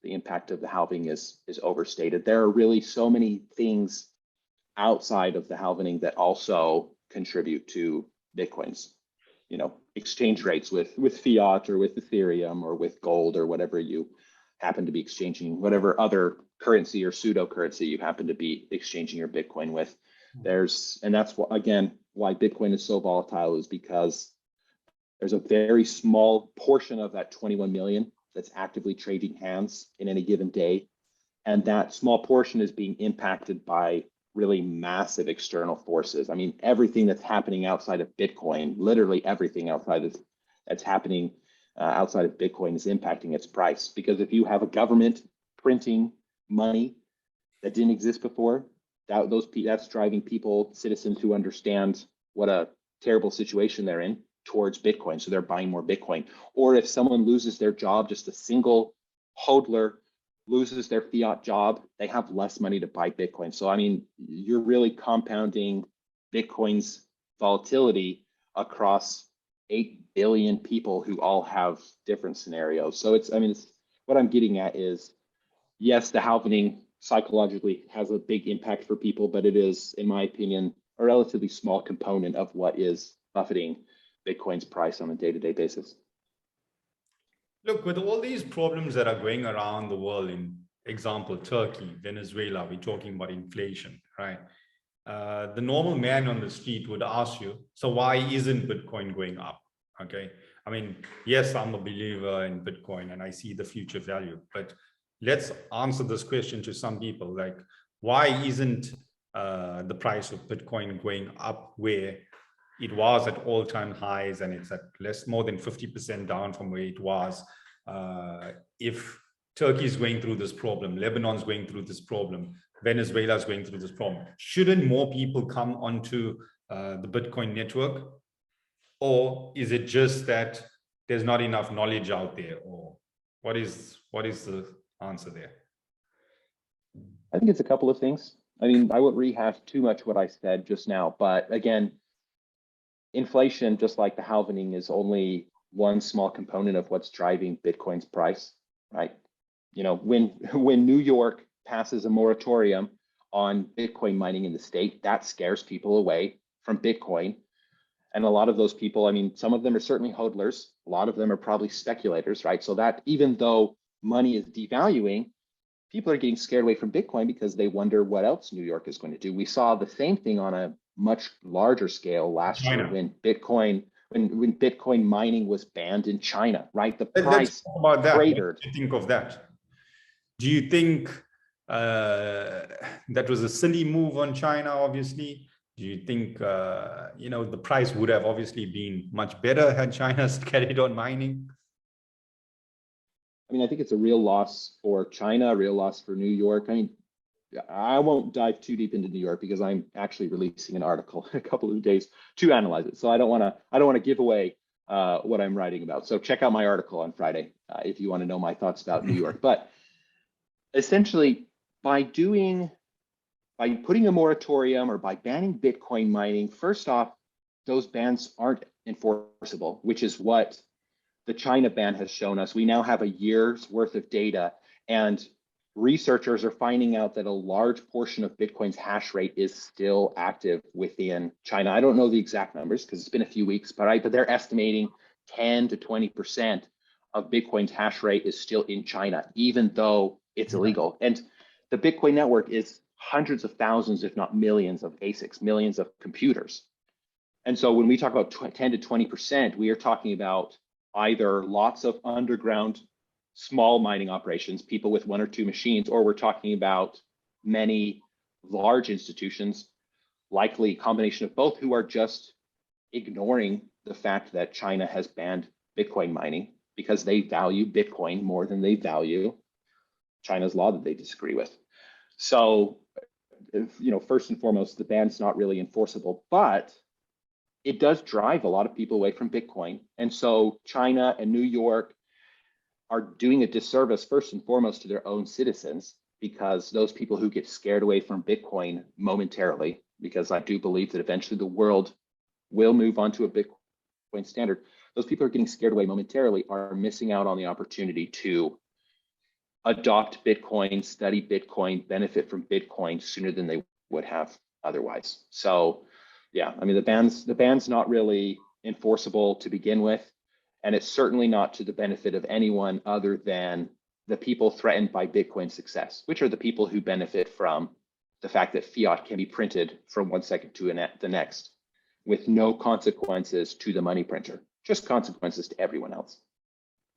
[SPEAKER 3] the impact of the halving is overstated. There are really so many things outside of the halving that also contribute to Bitcoin's, exchange rates with fiat or with Ethereum or with gold or whatever you happen to be exchanging, whatever other currency or pseudo currency you happen to be exchanging your Bitcoin with. And that's what, again, why Bitcoin is so volatile, is because there's a very small portion of that 21 million that's actively trading hands in any given day. And that small portion is being impacted by really massive external forces. I mean, everything that's happening outside of Bitcoin, literally everything that's happening outside of Bitcoin is impacting its price. Because if you have a government printing money that didn't exist before, that's driving people, citizens who understand what a terrible situation they're in, towards Bitcoin. So they're buying more Bitcoin. Or if someone loses their job, just a single hodler loses their fiat job, they have less money to buy Bitcoin. So, I mean, you're really compounding Bitcoin's volatility across 8 billion people who all have different scenarios. So what I'm getting at is, yes, the halvening psychologically has a big impact for people, but it is, in my opinion, a relatively small component of what is buffeting Bitcoin's price on a day-to-day basis.
[SPEAKER 1] Look, with all these problems that are going around the world, in example, Turkey, Venezuela, we're talking about inflation, right? The normal man on the street would ask you, so why isn't Bitcoin going up? Okay. I mean, yes, I'm a believer in Bitcoin and I see the future value, but let's answer this question to some people, like, why isn't the price of Bitcoin going up where it was at all-time highs and it's at more than 50% down from where it was? If Turkey is going through this problem, Lebanon's going through this problem, Venezuela's going through this problem, shouldn't more people come onto the Bitcoin network? Or is it just that there's not enough knowledge out there? Or what is the answer there?
[SPEAKER 3] I think it's a couple of things. I mean, I won't rehash too much what I said just now, but again, inflation, just like the halvening, is only one small component of what's driving Bitcoin's price, right? You know, when New York passes a moratorium on Bitcoin mining in the state, that scares people away from Bitcoin. And a lot of those people, I mean, some of them are certainly hodlers. A lot of them are probably speculators, right? So that even though money is devaluing, people are getting scared away from Bitcoin because they wonder what else New York is going to do. We saw the same thing on a much larger scale last year when Bitcoin mining was banned in China, right? The price cratered.
[SPEAKER 1] What do you think of that? Do you think that was a silly move on China, obviously? Do you think, the price would have obviously been much better had China carried on mining?
[SPEAKER 3] I mean, I think it's a real loss for China, a real loss for New York. I mean, I won't dive too deep into New York because I'm actually releasing an article in a couple of days to analyze it. So I don't want to give away what I'm writing about. So check out my article on Friday if you want to know my thoughts about New York. But essentially, by putting a moratorium or by banning Bitcoin mining, first off, those bans aren't enforceable, which is what the China ban has shown us. We now have a year's worth of data, and researchers are finding out that a large portion of Bitcoin's hash rate is still active within China. I don't know the exact numbers because it's been a few weeks, but they're estimating 10 to 20% of Bitcoin's hash rate is still in China, even though it's illegal. And the Bitcoin network is hundreds of thousands, if not millions of ASICs, millions of computers. And so when we talk about 10 to 20%, we are talking about either lots of underground small mining operations, people with 1 or 2 machines, or we're talking about many large institutions, likely a combination of both, who are just ignoring the fact that China has banned Bitcoin mining because they value Bitcoin more than they value China's law that they disagree with. So, first and foremost, the ban's not really enforceable, but it does drive a lot of people away from Bitcoin. And so China and New York are doing a disservice, first and foremost, to their own citizens, because those people who get scared away from Bitcoin momentarily, because I do believe that eventually the world will move on to a Bitcoin standard, those people who are getting scared away momentarily are missing out on the opportunity to adopt Bitcoin, study Bitcoin, benefit from Bitcoin sooner than they would have otherwise. So yeah, I mean, the ban's not really enforceable to begin with, and it's certainly not to the benefit of anyone other than the people threatened by Bitcoin's success, which are the people who benefit from the fact that fiat can be printed from one second to the next with no consequences to the money printer, just consequences to everyone else.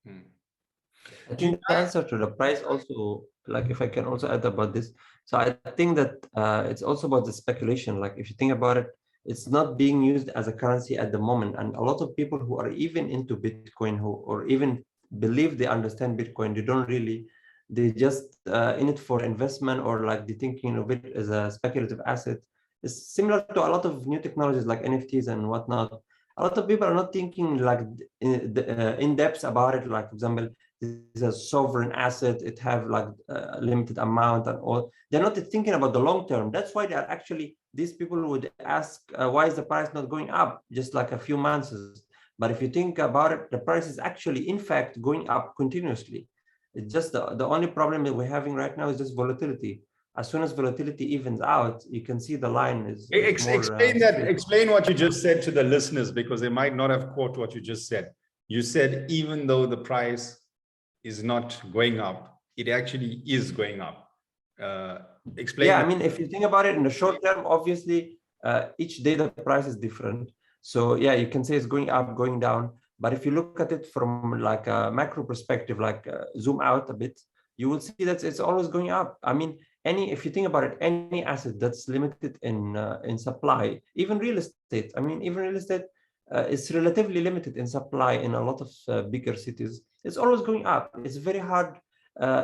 [SPEAKER 2] I think the answer to the price also, like if I can also add about this. So I think that it's also about the speculation. Like if you think about it, it's not being used as a currency at the moment. And a lot of people who are even into Bitcoin or even believe they understand Bitcoin, they don't really, they just in it for investment, or like they thinking of it as a speculative asset. It's similar to a lot of new technologies like NFTs and whatnot. A lot of people are not thinking like in depth about it. Like for example, this is a sovereign asset, it have like a limited amount and all. They're not thinking about the long term. That's why they are actually, these people would ask, why is the price not going up just like a few months? But if you think about it, the price is actually, in fact, going up continuously. It's just the only problem that we're having right now is just volatility. As soon as volatility evens out, you can see the line is more,
[SPEAKER 1] explain that. Explain what you just said to the listeners, because they might not have caught what you just said. You said even though the price is not going up, it actually is going up. Explain.
[SPEAKER 2] Yeah, I mean, if you think about it in the short term, obviously, each day the price is different. So yeah, you can say it's going up, going down. But if you look at it from like a macro perspective, like zoom out a bit, you will see that it's always going up. I mean, if you think about it, any asset that's limited in supply, even real estate. I mean, even real estate is relatively limited in supply in a lot of bigger cities. It's always going up. It's very hard.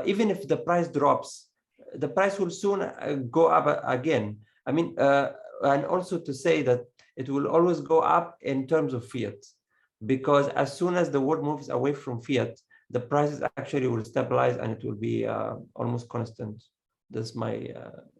[SPEAKER 2] Even if the price drops, the price will soon go up again. I mean, and also to say that it will always go up in terms of fiat, because as soon as the world moves away from fiat, the prices actually will stabilize and it will be almost constant. That's my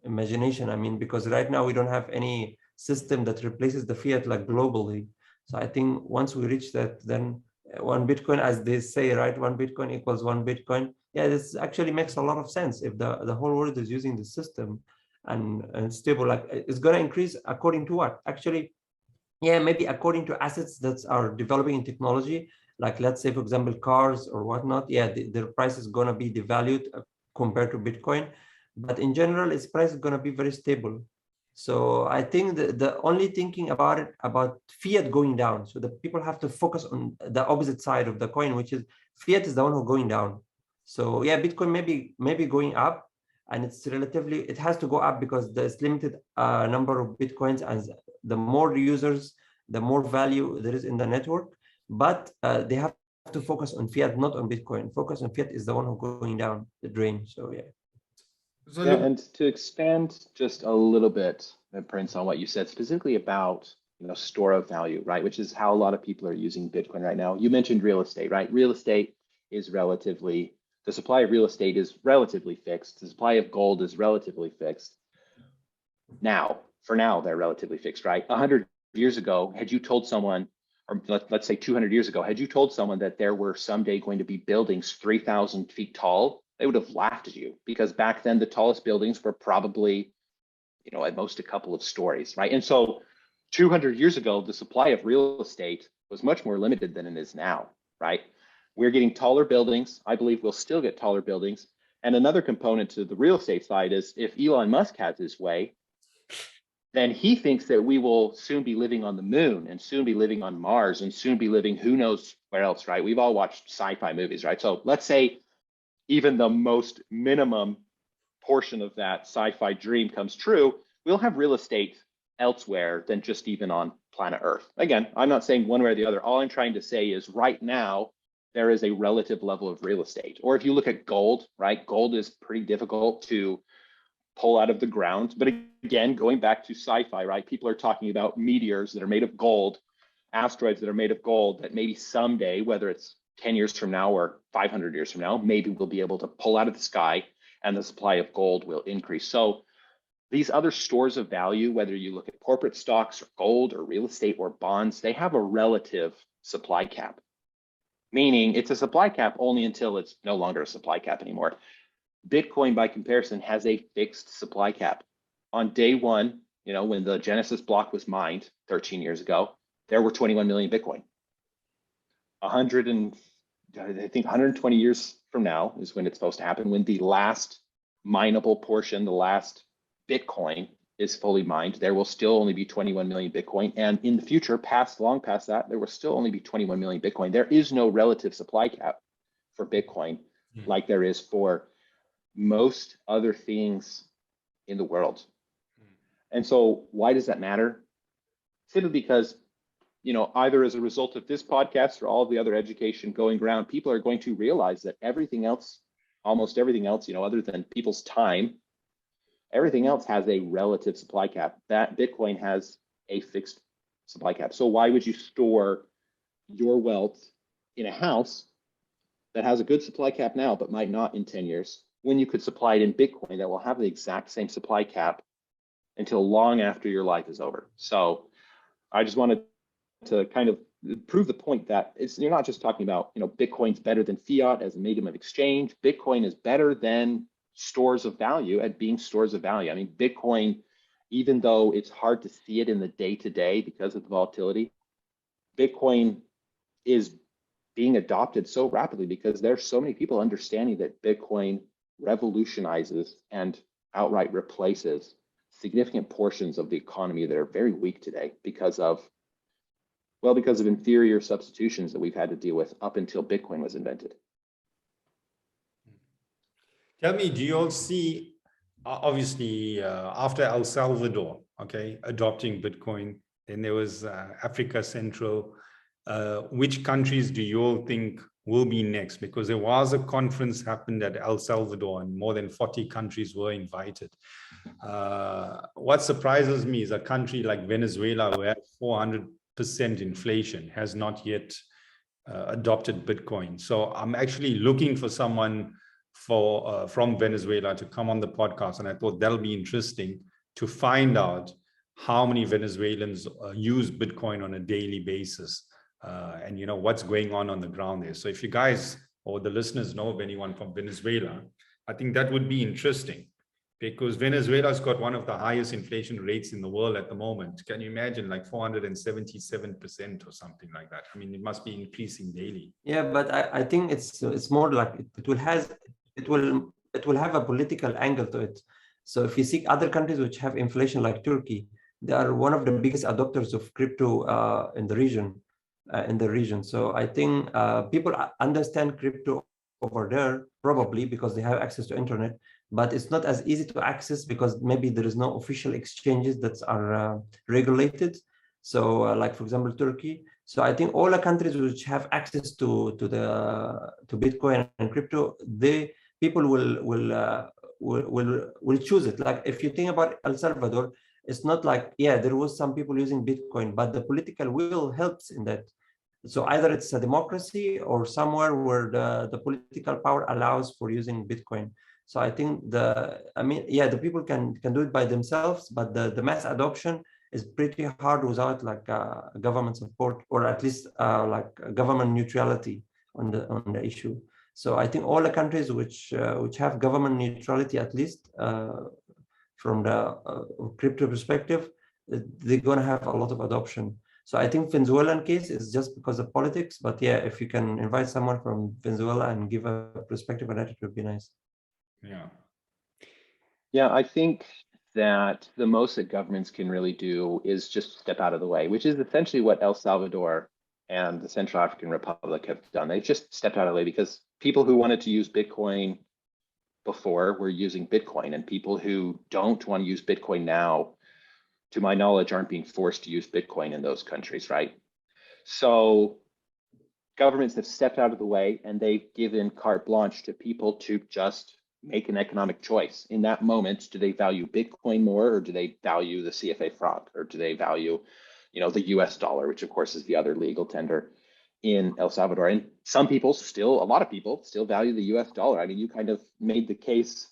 [SPEAKER 2] imagination. I mean, because right now we don't have any system that replaces the fiat like globally. So I think once we reach that, then one Bitcoin, as they say, right, one Bitcoin equals one Bitcoin. Yeah, this actually makes a lot of sense. If the whole world is using the system and stable, like it's going to increase according to what? Actually, yeah, maybe according to assets that are developing in technology, like let's say, for example, cars or whatnot. Yeah, their price is going to be devalued compared to Bitcoin. But in general, its price is going to be very stable. So I think the only thinking about it, about fiat going down, so the people have to focus on the opposite side of the coin, which is fiat is the one who's going down. So yeah, Bitcoin maybe going up, and it's relatively, it has to go up because there's limited number of Bitcoins, and the more users, the more value there is in the network. But they have to focus on fiat, not on Bitcoin. Focus on fiat is the one who's going down the drain. So yeah.
[SPEAKER 3] So yeah, and to expand just a little bit, Prince, on what you said specifically about store of value, right? Which is how a lot of people are using Bitcoin right now. You mentioned real estate, right? Real estate is the supply of real estate is relatively fixed. The supply of gold is relatively fixed. For now, they're relatively fixed, right? 100 years ago, had you told someone, or let's say 200 years ago, had you told someone that there were someday going to be buildings 3,000 feet tall, they would have laughed at you, because back then the tallest buildings were probably, at most a couple of stories, right? And so 200 years ago, the supply of real estate was much more limited than it is now, right? We're getting taller buildings. I believe we'll still get taller buildings. And another component to the real estate side is if Elon Musk has his way, then he thinks that we will soon be living on the moon and soon be living on Mars and soon be living who knows where else, right? We've all watched sci-fi movies, right? So let's say even the most minimum portion of that sci-fi dream comes true, we'll have real estate elsewhere than just even on planet Earth. Again, I'm not saying one way or the other. All I'm trying to say is right now, there is a relative level of real estate. Or if you look at gold, right? Gold is pretty difficult to pull out of the ground. But again, going back to sci-fi, right? People are talking about meteors that are made of gold, asteroids that are made of gold, that maybe someday, whether it's 10 years from now or 500 years from now, maybe we'll be able to pull out of the sky and the supply of gold will increase. So these other stores of value, whether you look at corporate stocks or gold or real estate or bonds, they have a relative supply cap, meaning it's a supply cap only until it's no longer a supply cap anymore. Bitcoin, by comparison, has a fixed supply cap. On day one, when the Genesis block was mined 13 years ago, there were 21 million Bitcoin. I think 120 years from now is when it's supposed to happen, when the last mineable portion, the last Bitcoin is fully mined. There will still only be 21 million Bitcoin. And in the future, long past that, there will still only be 21 million Bitcoin. There is no relative supply cap for Bitcoin like there is for most other things in the world. And so why does that matter? Simply because, either as a result of this podcast or all of the other education going around, people are going to realize that everything else, almost everything else, other than people's time, everything else has a relative supply cap. That Bitcoin has a fixed supply cap. So why would you store your wealth in a house that has a good supply cap now, but might not in 10 years, when you could supply it in Bitcoin that will have the exact same supply cap until long after your life is over? So I just wanted to kind of prove the point that you're not just talking about, Bitcoin's better than fiat as a medium of exchange. Bitcoin is better than stores of value at being stores of value. I mean, Bitcoin, even though it's hard to see it in the day-to-day because of the volatility, Bitcoin is being adopted so rapidly because there's so many people understanding that Bitcoin revolutionizes and outright replaces significant portions of the economy that are very weak today because of inferior substitutions that we've had to deal with up until Bitcoin was invented.
[SPEAKER 1] Tell me, do you all see, obviously, after El Salvador, adopting Bitcoin, then there was Africa Central. Which countries do you all think will be next? Because there was a conference happened at El Salvador and more than 40 countries were invited. What surprises me is a country like Venezuela, who had 400% inflation, has not yet adopted Bitcoin. So I'm actually looking for someone from Venezuela to come on the podcast, and I thought that'll be interesting to find out how many Venezuelans use Bitcoin on a daily basis, and what's going on the ground there. So if you guys or the listeners know of anyone from Venezuela, I think that would be interesting, because Venezuela's got one of the highest inflation rates in the world at the moment. Can you imagine, like 477% or something like that? I mean, it must be increasing daily.
[SPEAKER 2] Yeah, but I think it's more like it will have a political angle to it. So if you see other countries which have inflation like Turkey, they are one of the biggest adopters of crypto in the region. So I think people understand crypto over there probably because they have access to internet, but it's not as easy to access because maybe there is no official exchanges that are regulated. So like, for example, Turkey. So I think all the countries which have access to Bitcoin and crypto, people will choose it. Like if you think about El Salvador, it's not like, yeah, there was some people using Bitcoin, but the political will helps in that. So either it's a democracy or somewhere where the political power allows for using Bitcoin. So I think the people can do it by themselves, but the mass adoption is pretty hard without like government support, or at least like government neutrality on the issue. So I think all the countries which have government neutrality, at least from the crypto perspective, they're going to have a lot of adoption. So I think Venezuelan case is just because of politics, but yeah, if you can invite someone from Venezuela and give a perspective on that, it would be nice.
[SPEAKER 3] Yeah, I think that the most that governments can really do is just step out of the way, which is essentially what El Salvador and the Central African Republic have done. They've just stepped out of the way because people who wanted to use Bitcoin before were using Bitcoin, and people who don't want to use Bitcoin now, to my knowledge, aren't being forced to use Bitcoin in those countries, right? So governments have stepped out of the way and they've given carte blanche to people to just make an economic choice. In that moment, do they value Bitcoin more, or do they value the CFA franc, or do they value, the US dollar, which of course is the other legal tender in El Salvador? And a lot of people still value the US dollar. I mean, you kind of made the case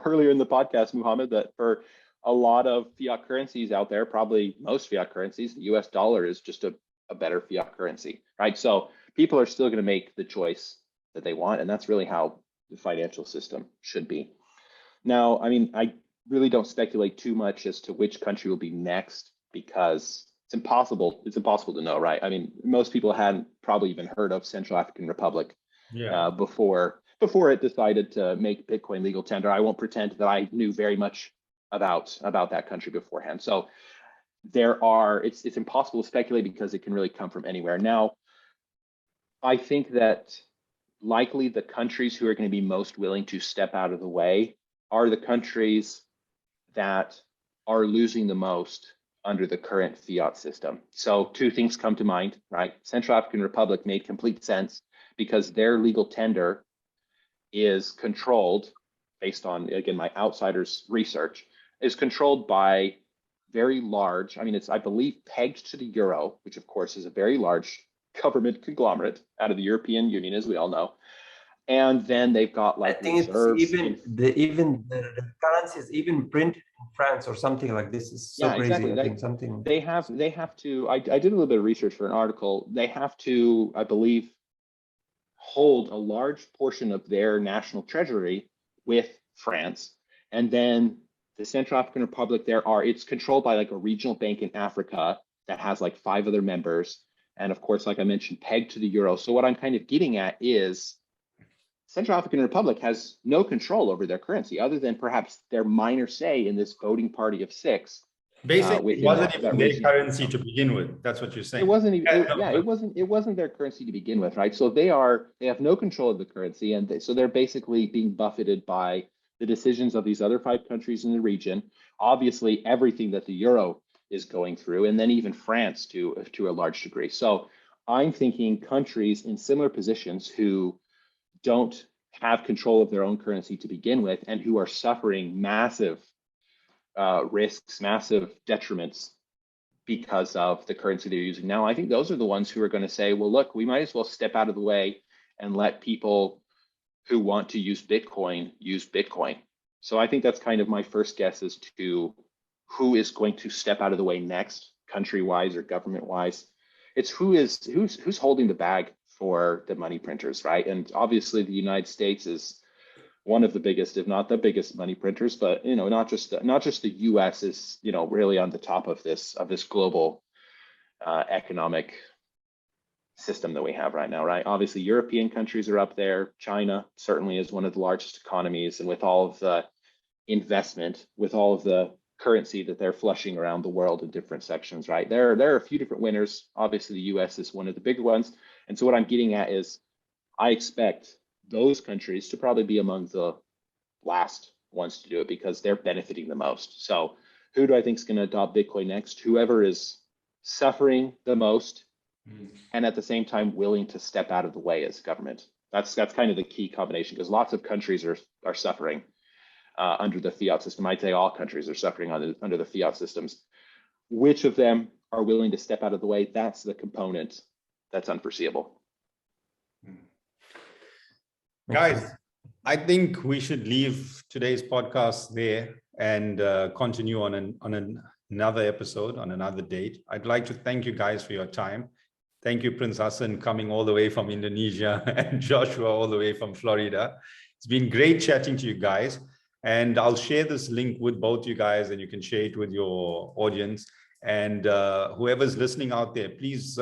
[SPEAKER 3] earlier in the podcast, Muhammad, that for a lot of fiat currencies out there, probably most fiat currencies, the US dollar is just a better fiat currency, right? So people are still going to make the choice that they want, and that's really how the financial system should be. Now, I mean, I really don't speculate too much as to which country will be next, because it's impossible to know, right? I mean, most people hadn't probably even heard of Central African Republic before it decided to make Bitcoin legal tender. I won't pretend that I knew very much about that country beforehand. So it's impossible to speculate because it can really come from anywhere. Now, I think that likely the countries who are going to be most willing to step out of the way are the countries that are losing the most under the current fiat system. So two things come to mind, right? Central African Republic made complete sense because their legal tender is controlled, based on, again, my outsider's research, is controlled by very large, I mean, it's, I believe, pegged to the euro, which of course is a very large government conglomerate out of the European Union, as we all know. And then they've got like
[SPEAKER 2] I think
[SPEAKER 3] reserves.
[SPEAKER 2] it's even the currency is even printed in France or something like this. Is so crazy.
[SPEAKER 3] Exactly.
[SPEAKER 2] I think something
[SPEAKER 3] they have to. I did a little bit of research for an article. They have to, I believe, hold a large portion of their national treasury with France, and then the Central African Republic. It's controlled by like a regional bank in Africa that has like 5 other members, and of course, like I mentioned, pegged to the euro. So what I'm kind of getting at is, Central African Republic has no control over their currency other than perhaps their minor say in this voting party of 6.
[SPEAKER 1] Basically, it wasn't even their currency to begin with. That's what you're saying.
[SPEAKER 3] It wasn't even. It wasn't their currency to begin with, right? So they have no control of the currency, and so they're basically being buffeted by the decisions of these other 5 countries in the region. Obviously, everything that the euro is going through, and then even France to a large degree. So I'm thinking countries in similar positions who don't have control of their own currency to begin with, and who are suffering massive risks, massive detriments because of the currency they're using now. I think those are the ones who are going to say, well, look, we might as well step out of the way and let people who want to use Bitcoin use Bitcoin. So I think that's kind of my first guess as to who is going to step out of the way next, country-wise or government-wise. It's who's holding the bag for the money printers, right? And obviously the United States is one of the biggest, if not the biggest, money printers. But not just the U.S. is really on the top of this global economic system that we have right now, right? Obviously, European countries are up there. China certainly is one of the largest economies, and with all of the investment, with all of the currency that they're flushing around the world in different sections, right? There are a few different winners. Obviously, the U.S. is one of the bigger ones. And so what I'm getting at is, I expect those countries to probably be among the last ones to do it because they're benefiting the most. So who do I think is going to adopt Bitcoin next? Whoever is suffering the most and at the same time willing to step out of the way as government. That's kind of the key combination, because lots of countries are suffering under the fiat system. I'd say all countries are suffering under the fiat systems. Which of them are willing to step out of the way? That's the component that's unforeseeable.
[SPEAKER 1] Guys, I think we should leave today's podcast there and continue on another episode on another date. I'd like to thank you guys for your time. Thank you, Prince Hassan, coming all the way from Indonesia, and Joshua all the way from Florida. It's been great chatting to you guys. And I'll share this link with both you guys, and you can share it with your audience. And whoever's listening out there, please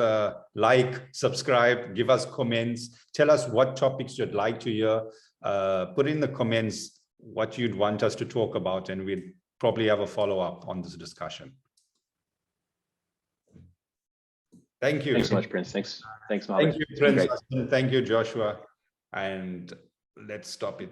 [SPEAKER 1] like, subscribe, give us comments, tell us what topics you'd like to hear. Put in the comments what you'd want us to talk about, and we'll probably have a follow-up on this discussion. Thank you.
[SPEAKER 3] Thanks so much, Prince. Thanks, Mohammed.
[SPEAKER 1] Thank you, Prince. Thank you, Joshua. And let's stop it.